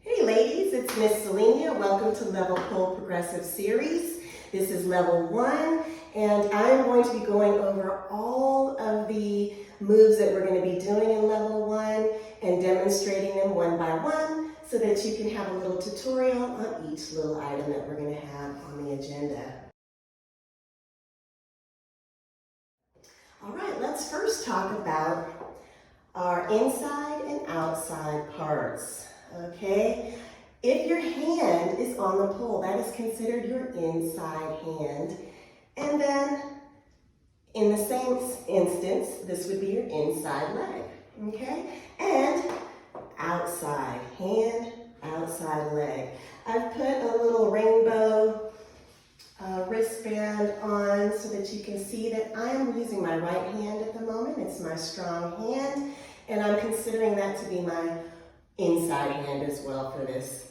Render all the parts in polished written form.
Hey ladies, it's Miss Selenia. Welcome to Level Pole Progressive Series. This is level 1, and I'm going to be going over all of the moves that we're going to be doing in level 1 and demonstrating them one by one so that you can have a little tutorial on each little item that we're going to have on the agenda. All right, let's first talk about our inside and outside parts, okay? If your hand is on the pole, that is considered your inside hand. And then in the same instance, this would be your inside leg, okay? And outside hand, outside leg. I've put a little rainbow wristband on so that you can see that I am using my right hand at the moment. It's my strong hand, and I'm considering that to be my inside hand as well for this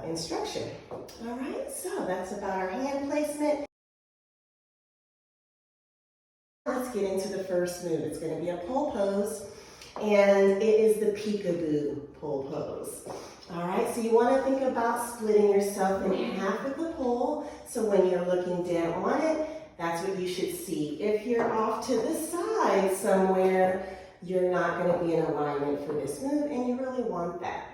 instruction. All right, so that's about our hand placement. Let's get into the first move. It's going to be a pole pose, and it is the peekaboo pole pose. All right, so you want to think about splitting yourself in half with the pole, so when you're looking down on it, that's what you should see. If you're off to the side somewhere, you're not going to be in alignment for this move, and you really want that.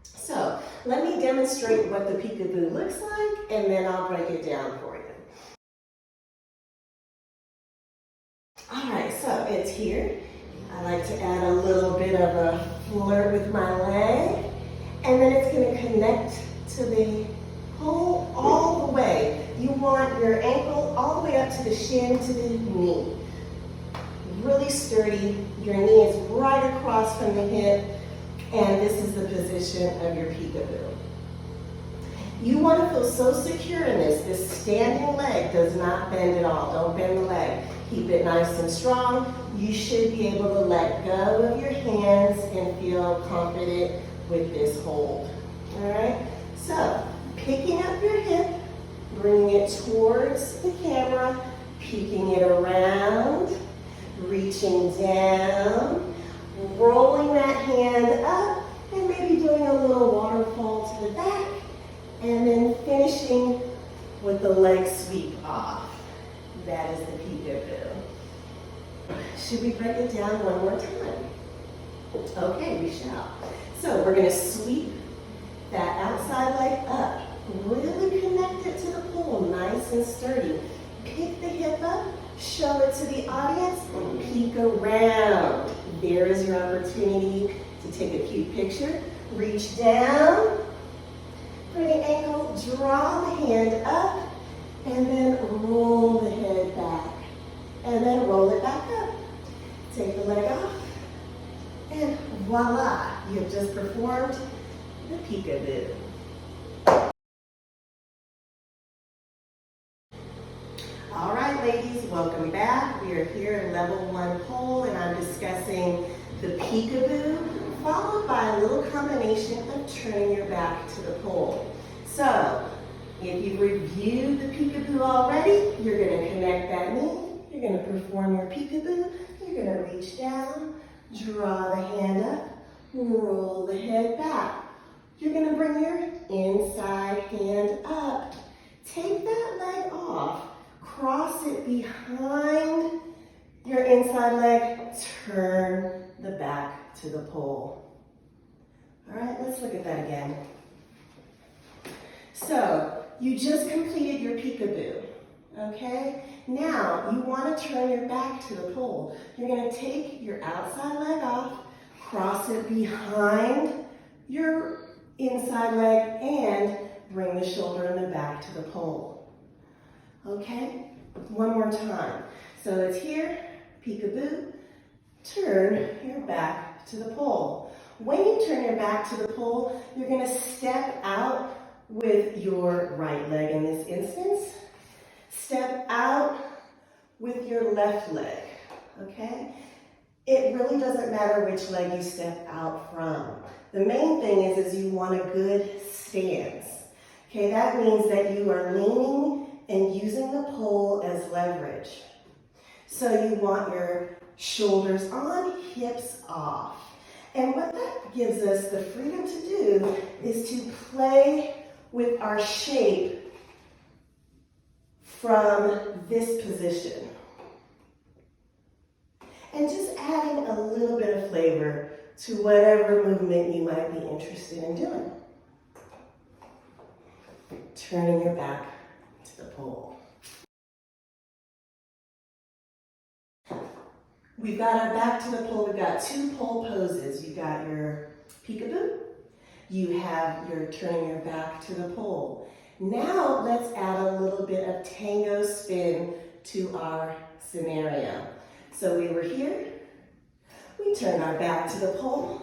So let me demonstrate what the peekaboo looks like, and then I'll break it down for you. All right, so it's here. I like to add a little bit of a flirt with my leg, and then it's going to connect to the pole all the way. You want your ankle all the way up to the shin, to the knee. Really sturdy. Your knee is right across from the hip, and this is the position of your peekaboo. You want to feel so secure in this. This standing leg does not bend at all. Don't bend the leg. Keep it nice and strong. You should be able to let go of your hands and feel confident with this hold. All right? So, picking up your hip, bringing it towards the camera, peeking it around, reaching down, rolling that hand up, and maybe doing a little waterfall to the back, and then finishing with the leg sweep off. That is the peekaboo. Should we break it down one more time? Okay, we shall. So we're going to sweep that outside leg up. Really connect it to the pole, nice and sturdy. Pick the hip up, show it to the audience, and peek around. There is your opportunity to take a cute picture. Reach down for the ankle, draw the hand up, and then roll the head back. And then roll it back up. Take the leg off, and voila, you have just performed the peekaboo. All right, ladies, welcome back. We are here in level 1 pole, and I'm discussing the peekaboo, followed by a little combination of turning your back to the pole. So, if you've reviewed the peekaboo already, you're going to connect that knee. You're going to perform your peekaboo. You're going to reach down, draw the hand up, roll the head back. You're going to bring your inside hand up. Take that leg off. Cross it behind your inside leg. Turn the back to the pole. All right, let's look at that again. So, you just completed your peekaboo. Okay, now you want to turn your back to the pole. You're going to take your outside leg off, cross it behind your inside leg, and bring the shoulder and the back to the pole. Okay, one more time. So it's here, peekaboo, turn your back to the pole. When you turn your back to the pole, you're going to step out with your right leg in this instance. Step out with your left leg, okay? It really doesn't matter which leg you step out from. The main thing is you want a good stance, okay? That means that you are leaning and using the pole as leverage. So you want your shoulders on, hips off. And what that gives us the freedom to do is to play with our shape from this position. And just adding a little bit of flavor to whatever movement you might be interested in doing. Turning your back to the pole. We've got our back to the pole. We've got two pole poses. You've got your peekaboo. You have your turning your back to the pole. Now let's add a little bit of tango spin to our scenario. So we were here. We turned our back to the pole.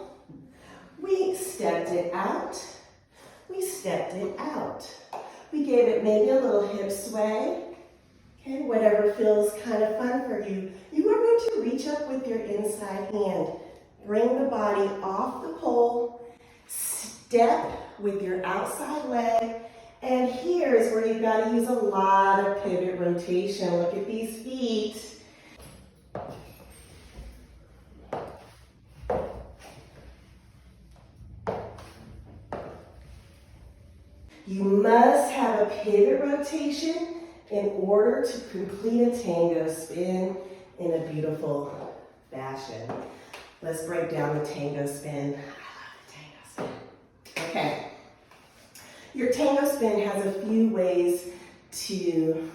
We stepped it out. We stepped it out. We gave it maybe a little hip sway. Okay, whatever feels kind of fun for you. You are going to reach up with your inside hand. Bring the body off the pole. Step with your outside leg. And here is where you've got to use a lot of pivot rotation. Look at these feet. You must have a pivot rotation in order to complete a tango spin in a beautiful fashion. Let's break down the tango spin. I love the tango spin. Okay. Your tango spin has a few ways to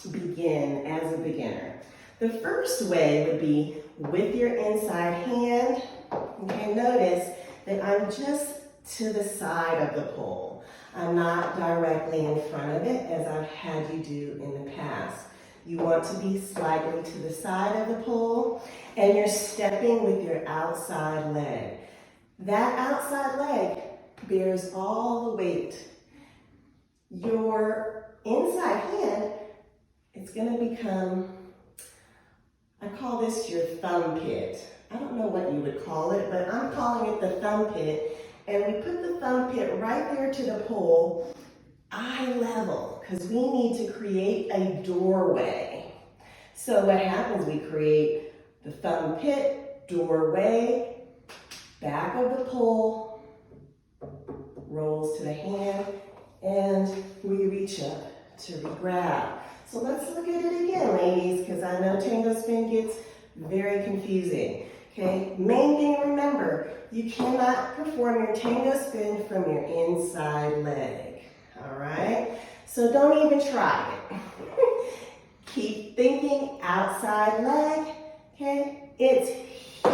begin as a beginner. The first way would be with your inside hand. Okay, notice that I'm just to the side of the pole. I'm not directly in front of it as I've had you do in the past. You want to be slightly to the side of the pole, and you're stepping with your outside leg. That outside leg bears all the weight. Your inside hand, it's going to become, I call this your thumb pit. I don't know what you would call it, but I'm calling it the thumb pit. And we put the thumb pit right there to the pole, eye level, because we need to create a doorway. So what happens, we create the thumb pit, doorway, back of the pole, rolls to the hand, and we reach up to re-grab. So let's look at it again, ladies, because I know tango spin gets very confusing. Okay, main thing to remember, you cannot perform your tango spin from your inside leg, all right? So don't even try it. Keep thinking outside leg, okay? It's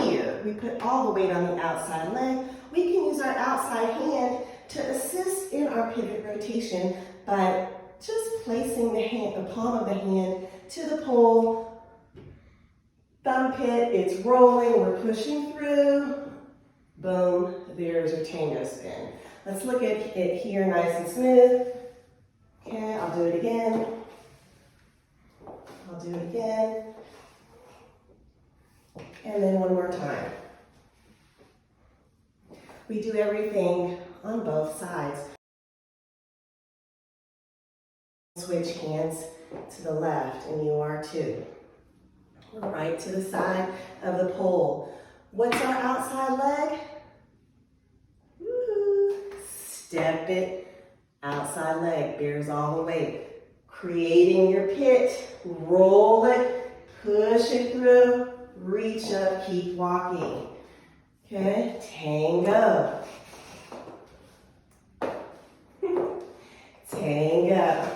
here. We put all the weight on the outside leg. We can use our outside hand to assist in our pivot rotation by just placing the palm of the hand to the pole. Thumb pit, it's rolling, we're pushing through. Boom, there's your tango spin. Let's look at it here nice and smooth. Okay, I'll do it again. I'll do it again. And then one more time. We do everything on both sides. Switch hands to the left, and you are too. Right to the side of the pole. What's our outside leg? Woo-hoo. Step it, outside leg, bears all the weight. Creating your pit, roll it, push it through, reach up, keep walking. Okay, tango. Tango.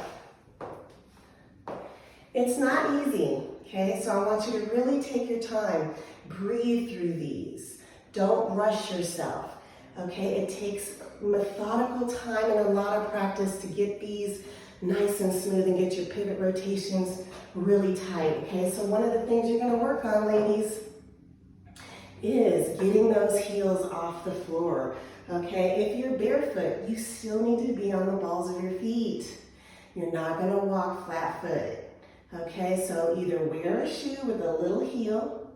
It's not easy. Okay, so I want you to really take your time, breathe through these. Don't rush yourself, okay? It takes methodical time and a lot of practice to get these nice and smooth and get your pivot rotations really tight, okay? So one of the things you're gonna work on, ladies, is getting those heels off the floor, okay? If you're barefoot, you still need to be on the balls of your feet. You're not gonna walk flat-footed. Okay, so either wear a shoe with a little heel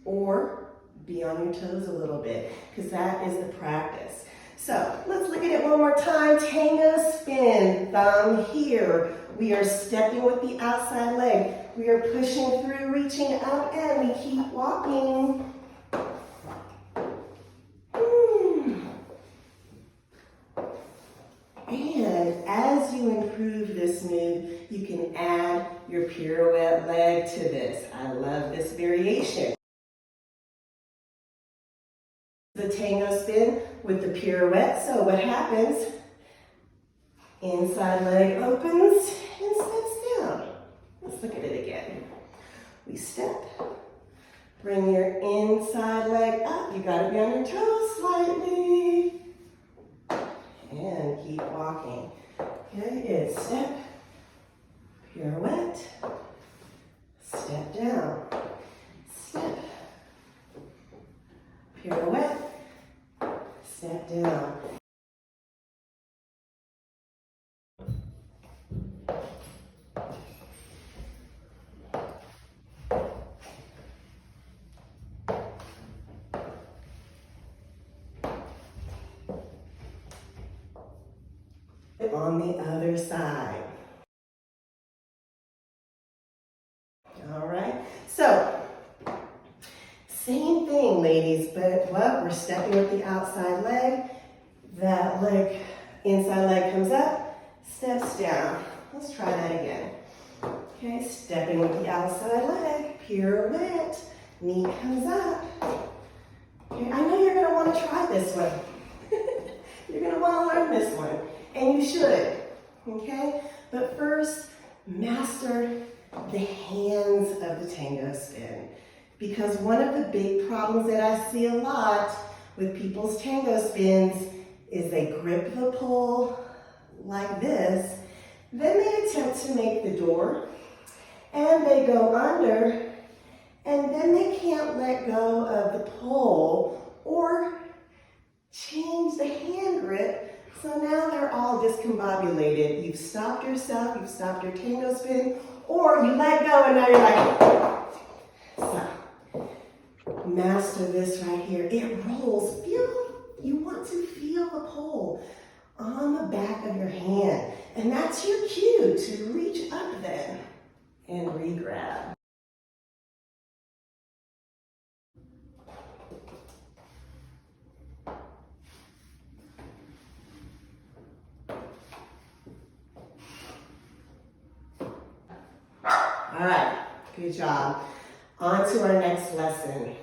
or be on your toes a little bit, because that is the practice. So let's look at it one more time. Tango spin, thumb here. We are stepping with the outside leg. We are pushing through, reaching up, and we keep walking. variation. The tango spin with the pirouette. So what happens? Inside leg opens and steps down. Let's look at it again. We step, bring your inside leg up. You gotta be on your toes slightly. And keep walking. Okay, it's step, pirouette, step down, step, pirouette, step down. On the other side. All right, so same thing, ladies, but what? We're stepping with the outside leg. That leg, inside leg comes up, steps down. Let's try that again. Okay, stepping with the outside leg, pirouette, knee comes up. Okay, I know you're gonna wanna try this one. You're gonna wanna learn this one, and you should, okay? But first, master the hands of the tango spin. Because one of the big problems that I see a lot with people's tango spins is they grip the pole like this, then they attempt to make the door, and they go under, and then they can't let go of the pole or change the hand grip. So now they're all discombobulated. You've stopped yourself, you've stopped your tango spin, or you let go and now you're like, so master this right here. It rolls. You want to feel the pole on the back of your hand. And that's your cue to reach up then and re-grab. All right, good job. On to our next lesson.